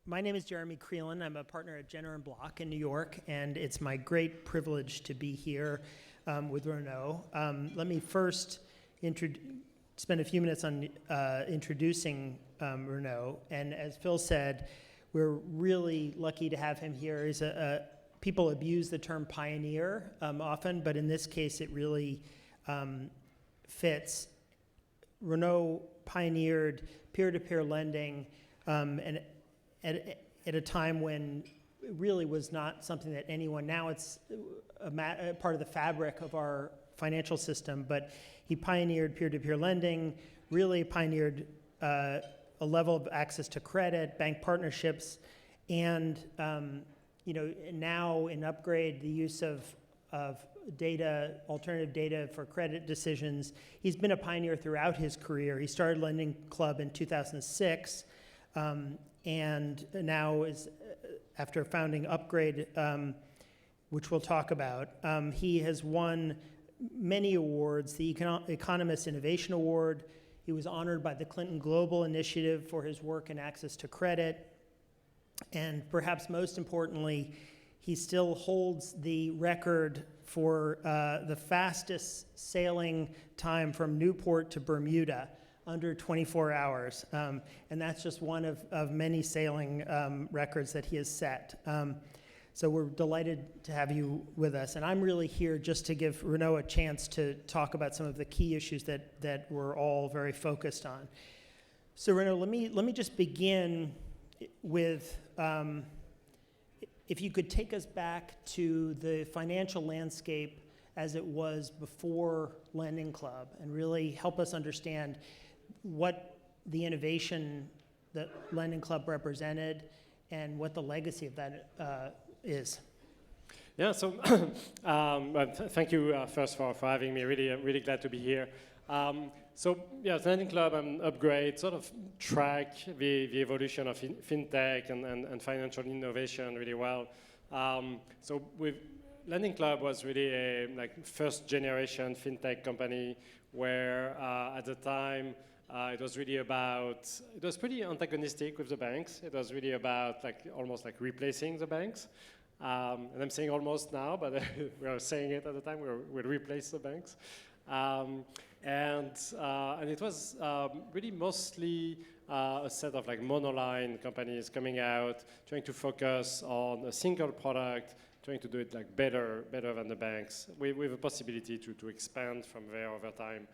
My name is Jeremy Creelan. I'm a partner at Jenner & Block in New York, and it's my great privilege to be here with Renaud. Let me first spend a few minutes on introducing Renaud. And as Phil said, we're really lucky to have him here. People abuse the term pioneer often, but in this case, it really fits. Renaud pioneered peer-to-peer lending and at a time when it really was not something that anyone, now it's a part of the fabric of our financial system, but he pioneered peer-to-peer lending, really pioneered a level of access to credit, bank partnerships, and now in Upgrade, the use of data, alternative data for credit decisions. He's been a pioneer throughout his career. He started Lending Club in 2006, and now is, after founding Upgrade, which we'll talk about, he has won many awards, the Economist Innovation Award. He was honored by the Clinton Global Initiative for his work in access to credit. And perhaps most importantly, he still holds the record for the fastest sailing time from Newport to Bermuda, under 24 hours. And that's just one of many sailing records that he has set. So we're delighted to have you with us. And I'm really here just to give Renaud a chance to talk about some of the key issues that we're all very focused on. So Renaud, let me just begin with, if you could take us back to the financial landscape as it was before Lending Club and really help us understand what the innovation that Lending Club represented and what the legacy of that is. Yeah, so thank you first for having me. Really glad to be here. Lending Club and Upgrade sort of track the evolution of fintech and financial innovation really well. With Lending Club was really a first generation fintech company where at the time it was pretty antagonistic with the banks. It was really about almost replacing the banks. And I'm saying almost now, but we were saying it at the time, we'll replace the banks. And it was really mostly a set of monoline companies coming out, trying to focus on a single product, trying to do it better than the banks, with a possibility to expand from there over time.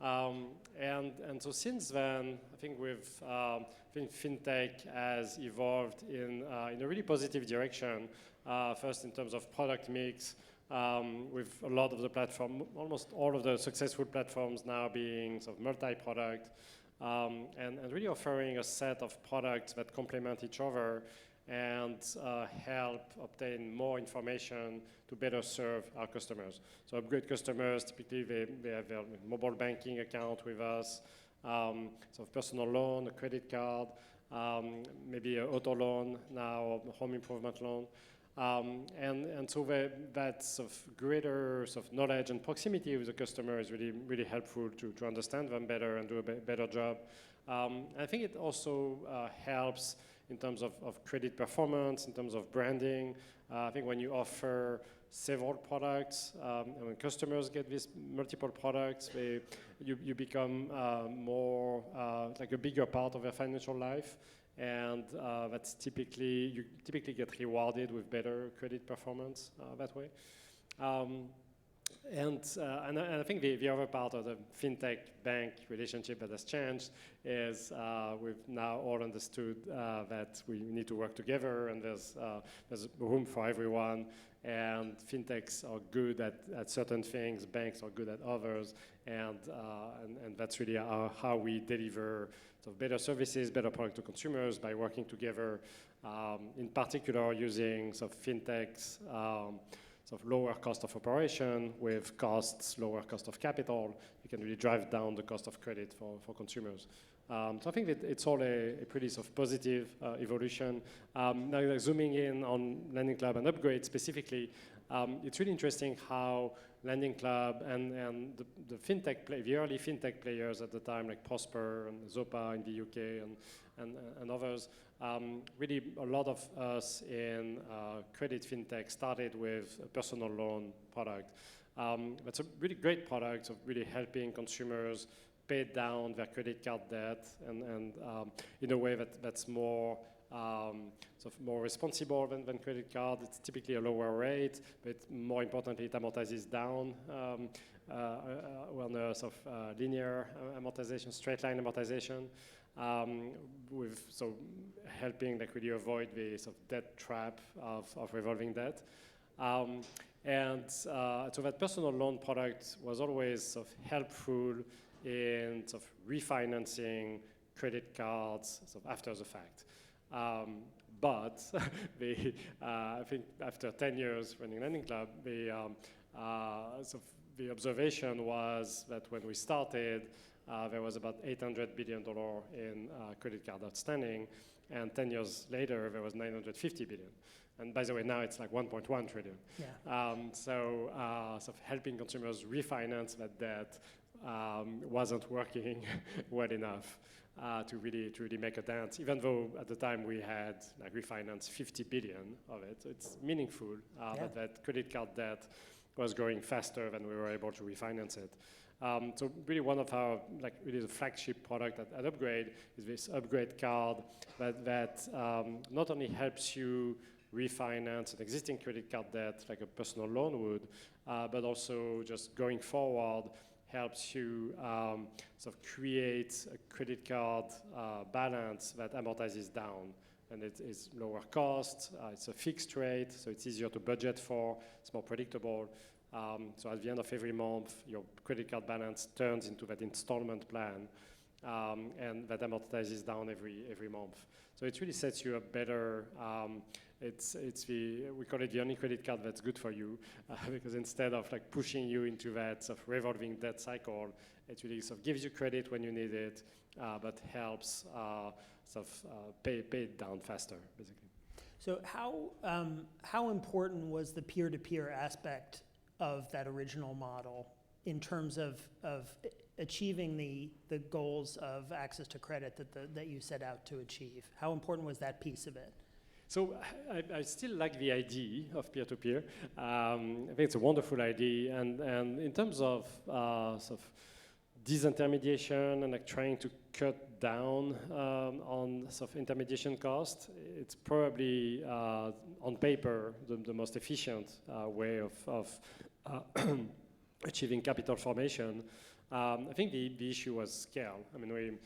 And so since then, I think fintech has evolved in a really positive direction. First, in terms of product mix, with a lot of the platform, almost all of the successful platforms now being sort of multi-product, and really offering a set of products that complement each other and help obtain more information to better serve our customers. So Upgrade customers, typically they have their mobile banking account with us, so personal loan, a credit card, maybe an auto loan now, a home improvement loan. And so that sort of greater sort of knowledge and proximity with the customer is really helpful to understand them better and do a better job. I think it also helps in terms of credit performance, in terms of branding. I think when you offer several products, and when customers get these multiple products, you become more a bigger part of their financial life. And you typically get rewarded with better credit performance that way. And I think the other part of the fintech bank relationship that has changed is we've now all understood that we need to work together, and there's room for everyone. And fintechs are good at certain things, banks are good at others, and that's really how we deliver sort of better services, better product to consumers by working together. In particular, using sort of fintechs. Of lower cost of operation with lower cost of capital, you can really drive down the cost of credit for consumers. So I think that it's all a pretty sort of positive evolution. Now zooming in on Lending Club and Upgrade specifically, it's really interesting how Lending Club and the fintech the early fintech players at the time, like Prosper and Zopa in the UK and others. Really, a lot of us in credit fintech started with a personal loan product. That's a really great product of really helping consumers pay down their credit card debt and in a way that's more sort of more responsible than credit card. It's typically a lower rate, but more importantly, it amortizes down on a sort of linear amortization, straight line amortization, with so helping like really avoid the sort of debt trap of revolving debt. So that personal loan product was always sort of helpful in sort of refinancing credit cards sort of after the fact. But I think after 10 years running Lending Club, the observation was that when we started, there was about $800 billion in credit card outstanding, and 10 years later, there was $950 billion. And by the way, now it's like 1.1 trillion. Yeah. So sort of helping consumers refinance that debt wasn't working well enough to really make a dent, even though at the time we had like refinanced 50 billion of it. So it's meaningful, but that credit card debt was growing faster than we were able to refinance it. So really one of our, like really the flagship product at Upgrade is this Upgrade card that not only helps you refinance an existing credit card debt like a personal loan would, but also just going forward helps you sort of create a credit card balance that amortizes down. And it is lower cost, it's a fixed rate, so it's easier to budget for, it's more predictable. So at the end of every month, your credit card balance turns into that installment plan, and that amortizes down every month. So it really sets you up better. We call it the only credit card that's good for you, because instead of like pushing you into that sort of revolving debt cycle, it really sort of gives you credit when you need it, but helps sort of pay it down faster, basically. So how important was the peer-to-peer aspect of that original model in terms of achieving the goals of access to credit that you set out to achieve? How important was that piece of it? So I still like the idea of peer-to-peer. I think it's a wonderful idea, and in terms of sort of disintermediation and like trying to cut down on sort of intermediation cost, it's probably on paper the most efficient way of achieving capital formation. I think the issue was scale. I mean, we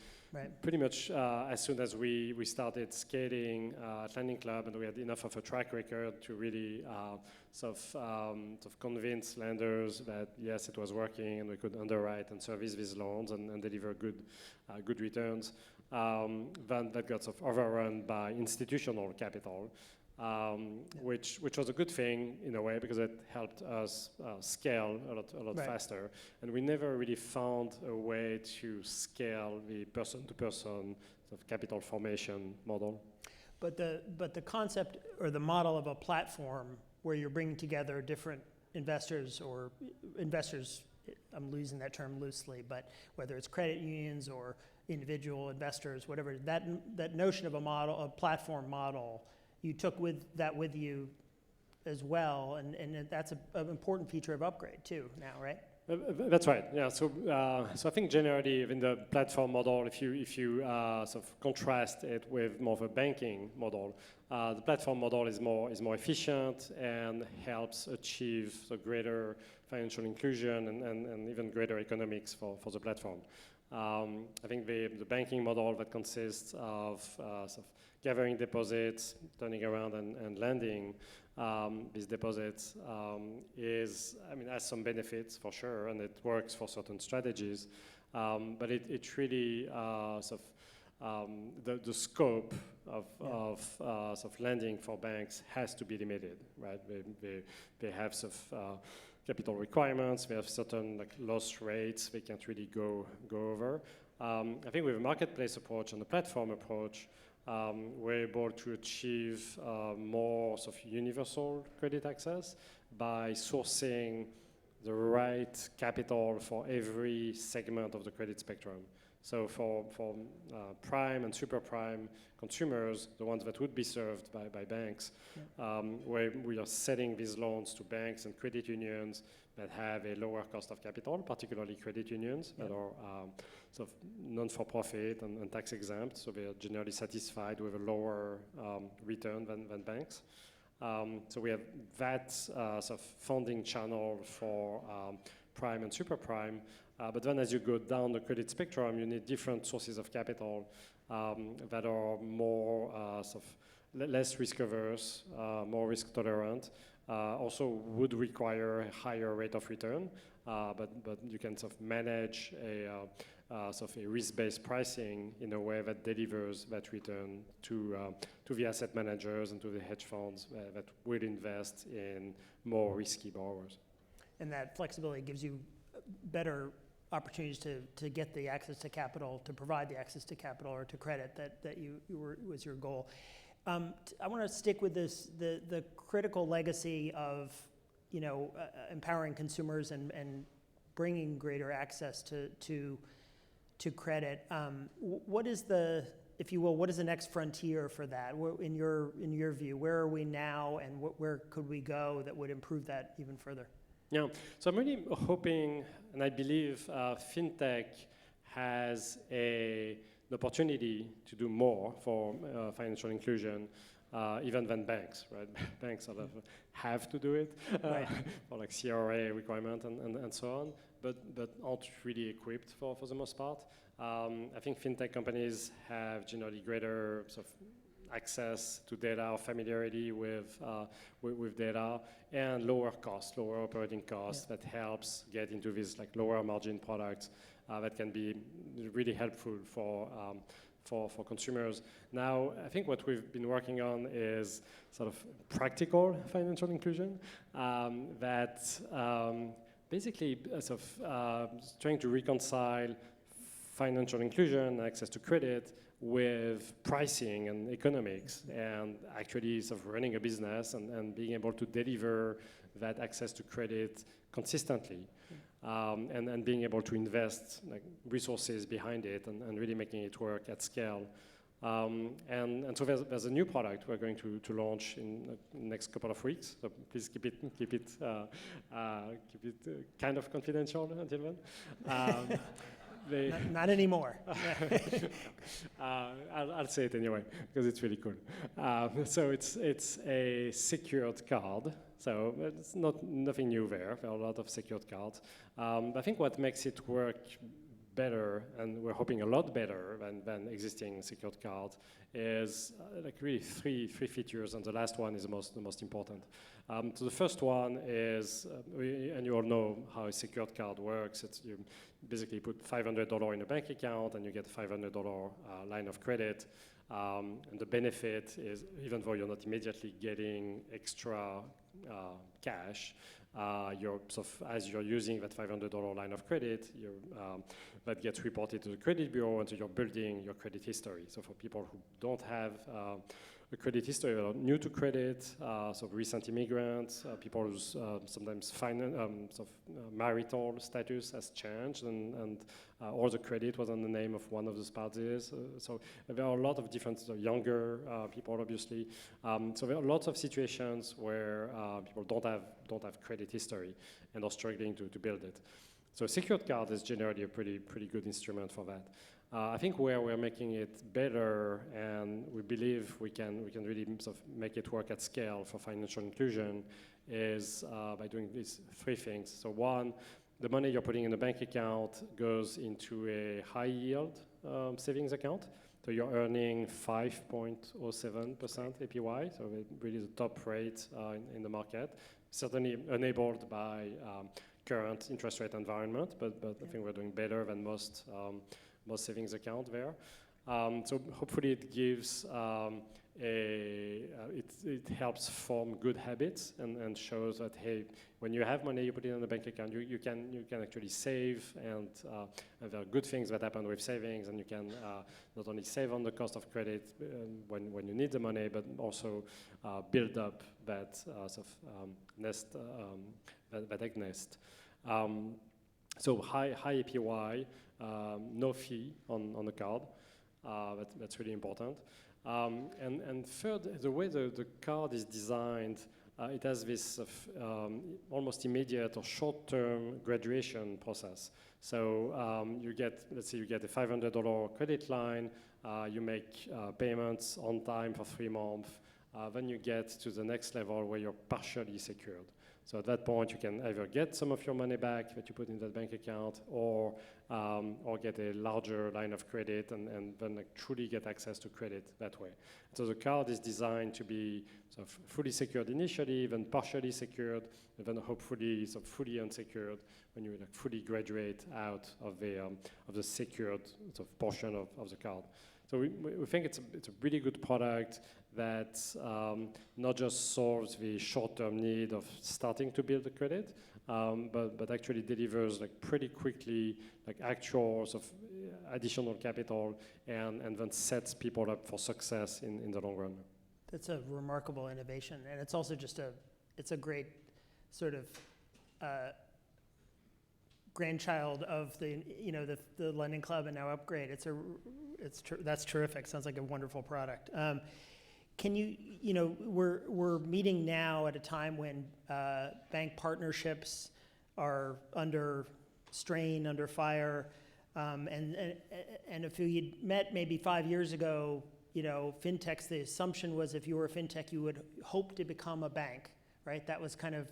pretty much as soon as we started scaling at Lending Club, and we had enough of a track record to really sort of convince lenders that yes, it was working, and we could underwrite and service these loans and deliver good returns. Then that got sort of overrun by institutional capital. Which was a good thing in a way because it helped us scale a lot faster, and we never really found a way to scale the person-to-person sort of capital formation model. But the concept or the model of a platform where you're bringing together different investors, I'm using that term loosely, but whether it's credit unions or individual investors, whatever, that notion of a platform model. You took with you as well, and that's an important feature of Upgrade too now, right? That's right. Yeah. So I think generally in the platform model, if you sort of contrast it with more of a banking model, the platform model is more efficient and helps achieve the greater financial inclusion and even greater economics for the platform. I think the banking model that consists of sort of gathering deposits, turning around and lending these deposits has some benefits for sure, and it works for certain strategies. But it really sort of the scope of sort of lending for banks has to be limited, right? They have sort of capital requirements. They have certain like loss rates they can't really go over. I think with a marketplace approach and the platform approach, we're able to achieve more sort of universal credit access by sourcing the right capital for every segment of the credit spectrum. So for prime and super prime consumers, the ones that would be served by banks, where we are setting these loans to banks and credit unions that have a lower cost of capital, particularly credit unions that are sort of non-for-profit and tax exempt, so they are generally satisfied with a lower return than banks. So we have that sort of funding channel for prime and super prime. But then as you go down the credit spectrum, you need different sources of capital that are more sort of less risk averse, more risk tolerant, also would require a higher rate of return, but you can sort of manage sort of a risk-based pricing in a way that delivers that return to the asset managers and to the hedge funds that will invest in more risky borrowers. And that flexibility gives you better opportunities to get the access to capital, to provide the access to capital or to credit that was your goal. I want to stick with this, the critical legacy of, empowering consumers and bringing greater access to credit. What is if you will, what is the next frontier for that? In your view, where are we now, and where could we go that would improve that even further? Yeah, so I'm really hoping, and I believe Fintech has an opportunity to do more for financial inclusion, even than banks, right? Banks sort of have to do it, right. for like CRA requirement and so on, but aren't really equipped for the most part. I think Fintech companies have generally greater sort of access to data or familiarity with data and lower operating costs that helps get into these like lower margin products that can be really helpful for consumers. Now, I think what we've been working on is sort of practical financial inclusion that basically sort of trying to reconcile financial inclusion, access to credit, with pricing and economics, and actually sort of running a business and being able to deliver that access to credit consistently, and being able to invest like resources behind it and really making it work at scale. And so there's a new product we're going to launch in the next couple of weeks. So please keep it kind of confidential until then. Not anymore. I'll say it anyway because it's really cool. So it's a secured card. So it's nothing new there. There are a lot of secured cards. I think what makes it work better, and we're hoping a lot better than existing secured cards, is like really three features, and the last one is the most important. So the first one is, and you all know how a secured card works. It's you basically put $500 in a bank account and you get a $500 line of credit. And the benefit is, even though you're not immediately getting extra cash, you're sort of, as you're using that $500 line of credit, that gets reported to the credit bureau, and so you're building your credit history. So for people who don't have a credit history, or new to credit, so recent immigrants, people whose sometimes marital status has changed, and or the credit was on the name of one of the spouses. So there are a lot of different younger people, obviously. So there are lots of situations where people don't have credit history and are struggling to build it. So secured card is generally a pretty good instrument for that. I think where we're making it better, and we believe we can really sort of make it work at scale for financial inclusion, is by doing these three things. So one, the money you're putting in a bank account goes into a high yield savings account. So you're earning 5.07% APY, so really the top rate in the market. Certainly enabled by current interest rate environment, but I think we're doing better than most savings account there. So hopefully it gives it helps form good habits and shows that, hey, when you have money, you put it in the bank account, you can actually save, and there are good things that happen with savings, and you can not only save on the cost of credit when you need the money, but also build up that sort of nest, that egg nest. So high APY, no fee on the card. That's really important. And third, the way the card is designed, it has this almost immediate or short-term graduation process. So you get, let's say you get a $500 credit line, you make payments on time for 3 months, then you get to the next level where you're partially secured. So at that point, you can either get some of your money back that you put in that bank account, or get a larger line of credit and then truly get access to credit that way. So the card is designed to be sort of fully secured initially, then partially secured, and then hopefully sort of fully unsecured when you fully graduate out of the secured sort of portion of the card. So we think it's a really good product that not just solves the short-term need of starting to build the credit, but actually delivers pretty quickly actual sort of additional capital and then sets people up for success in the long run. That's a remarkable innovation, and it's also just it's a great sort of grandchild of the Lending Club and now Upgrade. That's terrific. Sounds like a wonderful product. Can we're meeting now at a time when bank partnerships are under strain, under fire, and if you'd met maybe 5 years ago, fintechs, the assumption was if you were a fintech, you would hope to become a bank, right? That was kind of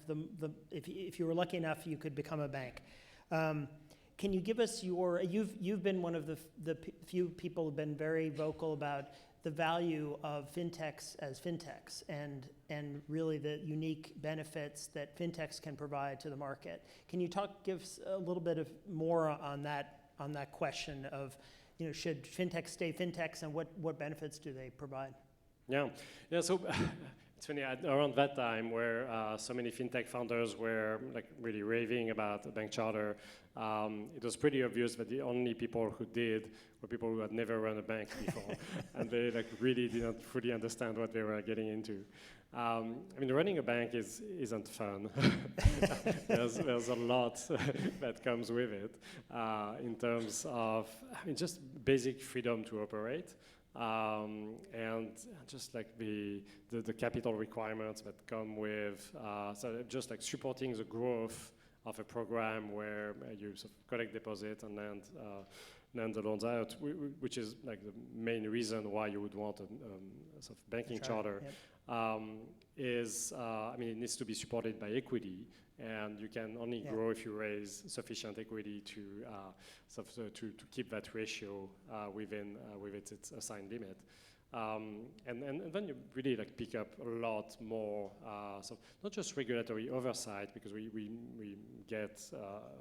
if you were lucky enough, you could become a bank. Can you give us you've been one of the few people who've been very vocal about the value of fintechs as fintechs and really the unique benefits that fintechs can provide to the market. Can you give us a little bit more on that question of, should fintechs stay fintechs and what benefits do they provide? Yeah. So it's funny, around that time where so many fintech founders were really raving about a bank charter, it was pretty obvious that the only people who did were people who had never run a bank before, and they really didn't fully understand what they were getting into. Running a bank isn't fun. there's a lot that comes with it in terms of just basic freedom to operate. And just the capital requirements that come with, so just supporting the growth of a program where you sort of collect deposit and lend the loans out, which is the main reason why you would want a sort of banking charter. Yep. It needs to be supported by equity, and you can only grow if you raise sufficient equity to keep that ratio within its assigned limit. And then you really pick up a lot more, so not just regulatory oversight, because we get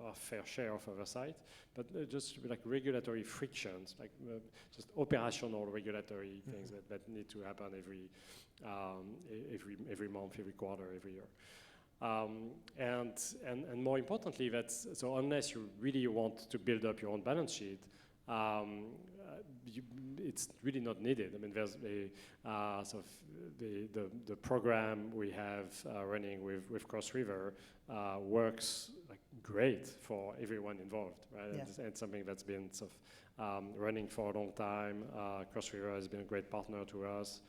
our fair share of oversight, but just regulatory frictions, just operational regulatory things that need to happen every month, every quarter, every year. And more importantly, so unless you really want to build up your own balance sheet, it's really not needed. There's sort of the program we have running with Cross River works great for everyone involved, right? Yeah. It's something that's been sort of running for a long time. Cross River has been a great partner to us.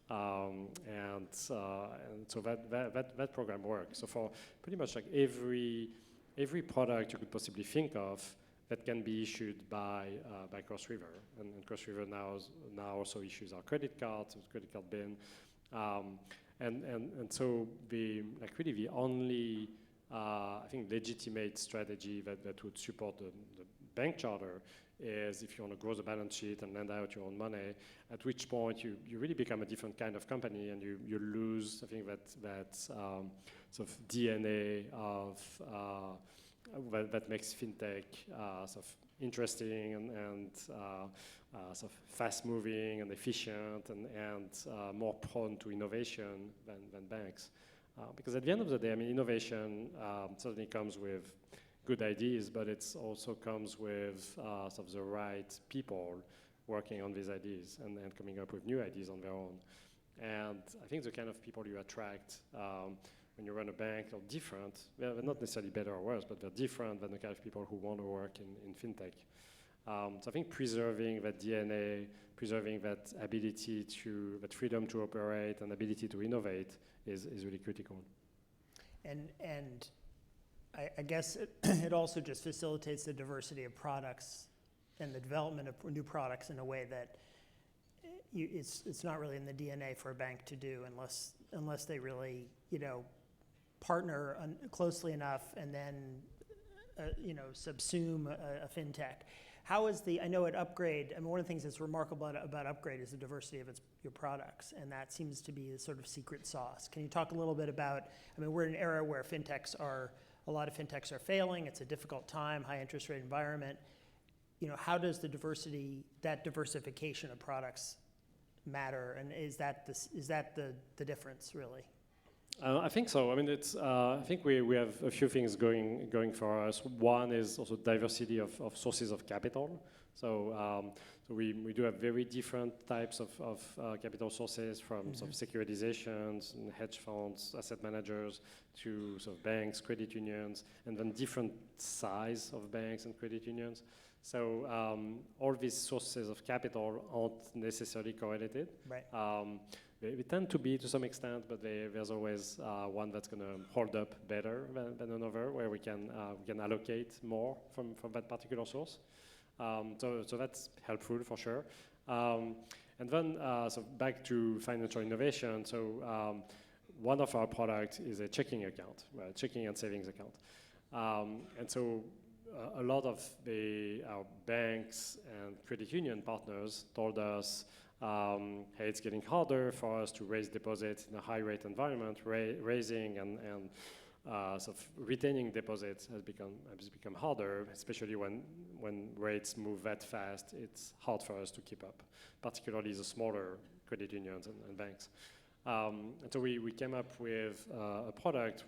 And so that program works. So for pretty much every product you could possibly think of that can be issued by Cross River, and Cross River now also issues our credit cards, credit card bin, and so really the only legitimate strategy that would support the bank charter is if you want to grow the balance sheet and lend out your own money, at which point you really become a different kind of company, and you lose, that sort of DNA of that makes fintech sort of interesting and sort of fast-moving and efficient and more prone to innovation than banks. Because at the end of the day, innovation certainly comes with good ideas, but it also comes with sort of the right people working on these ideas and coming up with new ideas on their own. And I think the kind of people you attract when you run a bank are different. They're not necessarily better or worse, but they're different than the kind of people who want to work in fintech. So I think preserving that DNA, preserving that ability that freedom to operate and ability to innovate is really critical. And I guess it also just facilitates the diversity of products and the development of new products in a way that it's not really in the DNA for a bank to do unless they really, partner closely enough and then, subsume a fintech. How is I know at Upgrade, one of the things that's remarkable about Upgrade is the diversity of your products, and that seems to be a sort of secret sauce. Can you talk a little bit about, we're in an era where a lot of fintechs are failing, it's a difficult time, high interest rate environment. How does that diversification of products matter, and is that the difference, really? I think so. I think we have a few things going for us. One is also diversity of sources of capital. So we do have very different types of capital sources, from sort of securitizations and hedge funds, asset managers, to sort of banks, credit unions, and then different size of banks and credit unions. So all these sources of capital aren't necessarily correlated. Right. They tend to be to some extent, but there's always one that's going to hold up better than another, where we can allocate more from that particular source. So that's helpful for sure. And then so back to financial innovation. So one of our products is a checking account, right? Checking and savings account. And so a lot of our banks and credit union partners told us, hey, it's getting harder for us to raise deposits in a high rate environment. Raising and sort of retaining deposits has become harder, especially when rates move that fast. It's hard for us to keep up, particularly the smaller credit unions and banks. And so we came up with a product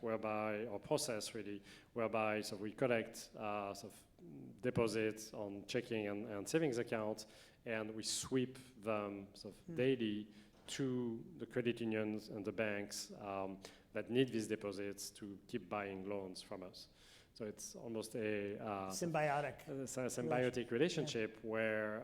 process whereby so we collect sort of deposits on checking and savings accounts, and we sweep them sort of daily to the credit unions and the banks that need these deposits to keep buying loans from us. So it's almost a symbiotic relationship where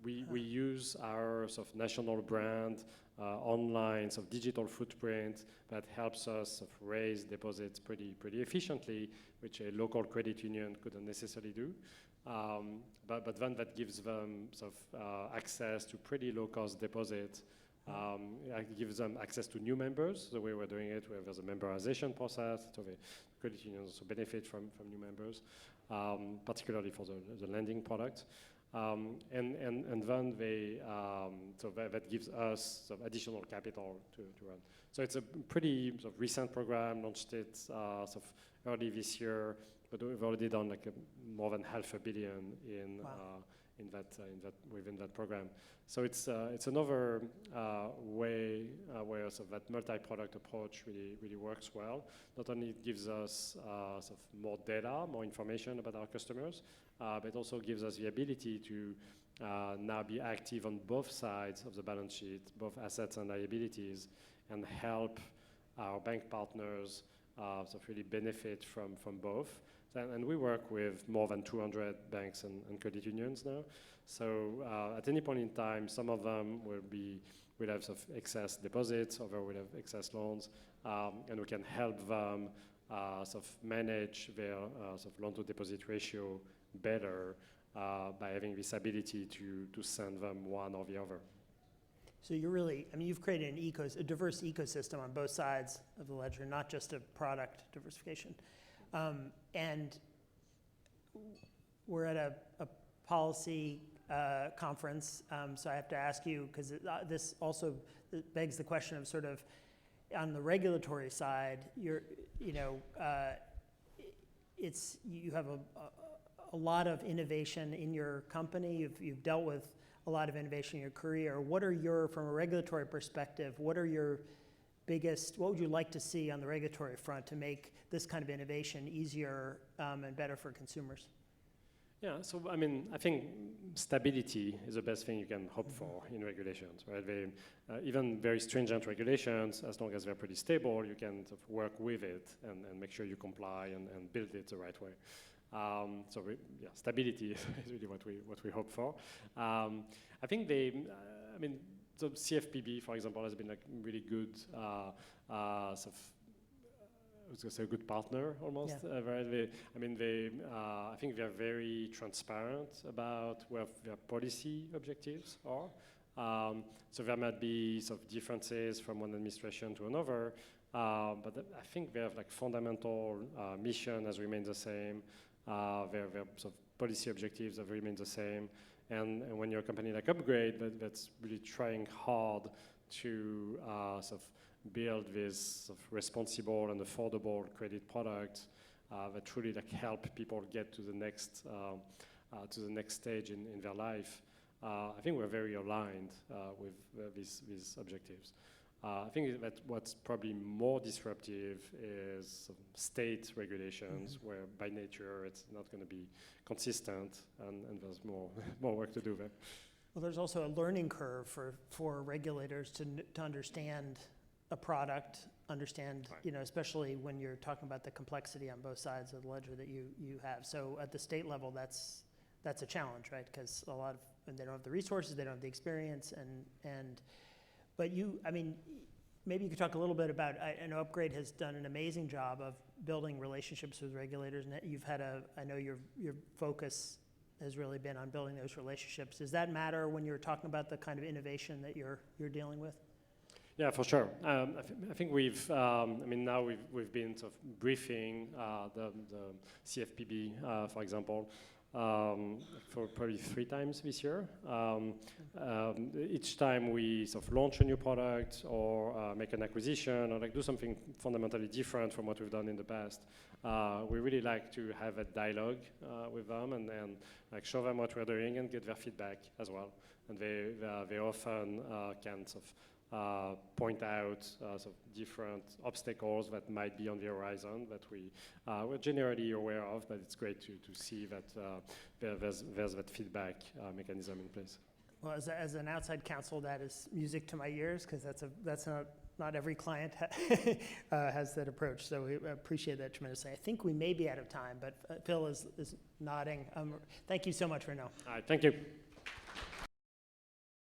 we use our sort of national brand, online sort of digital footprint that helps us sort of raise deposits pretty efficiently, which a local credit union couldn't necessarily do. But then that gives them sort of access to pretty low-cost deposits. It gives them access to new members. The way we're doing it, there's a memberization process, so the credit unions also benefit from new members, particularly for the lending product. And then that gives us sort of additional capital to run. So it's a pretty sort of recent program, launched it sort of early this year, but we've already done more than $500 million within that program. So it's another way where sort of that multi-product approach really works well. Not only it gives us sort of more data, more information about our customers, but also gives us the ability to now be active on both sides of the balance sheet, both assets and liabilities, and help our bank partners sort of really benefit from both. And we work with more than 200 banks and credit unions now. So at any point in time, some of them will have sort of excess deposits, others will have excess loans, and we can help them sort of manage their sort of loan-to-deposit ratio better by having this ability to send them one or the other. So you're really, you've created a diverse ecosystem on both sides of the ledger, not just a product diversification. And we're at a policy conference, so I have to ask you, because this also begs the question of sort of, on the regulatory side, you have a lot of innovation in your company. You've dealt with a lot of innovation in your career. From a regulatory perspective, what would you like to see on the regulatory front to make this kind of innovation easier and better for consumers? Yeah, so I mean, I think stability is the best thing you can hope for in regulations, right? Even very stringent regulations, as long as they're pretty stable, you can sort of work with it and make sure you comply and build it the right way. Yeah, stability is really what we hope for. I think I mean, the CFPB, for example, has been like really good sort of, I was going to say a good partner almost. Yeah. Right? I think they're very transparent about where their policy objectives are. So there might be sort of differences from one administration to another, but I think their like fundamental mission has remained the same. Their sort of policy objectives have remained the same. And when you're a company like Upgrade that's really trying hard to sort of build this sort of responsible and affordable credit product that truly like help people get to the next stage in their life. I think we're very aligned with these objectives. I think that what's probably more disruptive is state regulations, where by nature it's not going to be consistent, and there's more work to do there. Well, there's also a learning curve for regulators to understand a product, understand, right. Especially when you're talking about the complexity on both sides of the ledger that you have. So at the state level, that's a challenge, right? Because they don't have the resources, they don't have the experience, but maybe you could talk a little bit about, I know Upgrade has done an amazing job of building relationships with regulators, and you've had I know your focus has really been on building those relationships. Does that matter when you're talking about the kind of innovation that you're dealing with? Yeah, for sure. I think now we've been sort of briefing the CFPB, for example, for probably 3 times this year. Each time we sort of launch a new product or make an acquisition or like do something fundamentally different from what we've done in the past, we really like to have a dialogue with them and like show them what we're doing and get their feedback as well. And they often can sort of point out sort of different obstacles that might be on the horizon that we're generally aware of, but it's great to see that there's that feedback mechanism in place. Well, as an outside counsel, that is music to my ears, because that's not every client has that approach. So we appreciate that tremendously. I think we may be out of time, but Phil is nodding. Thank you so much, Renaud. All right, thank you.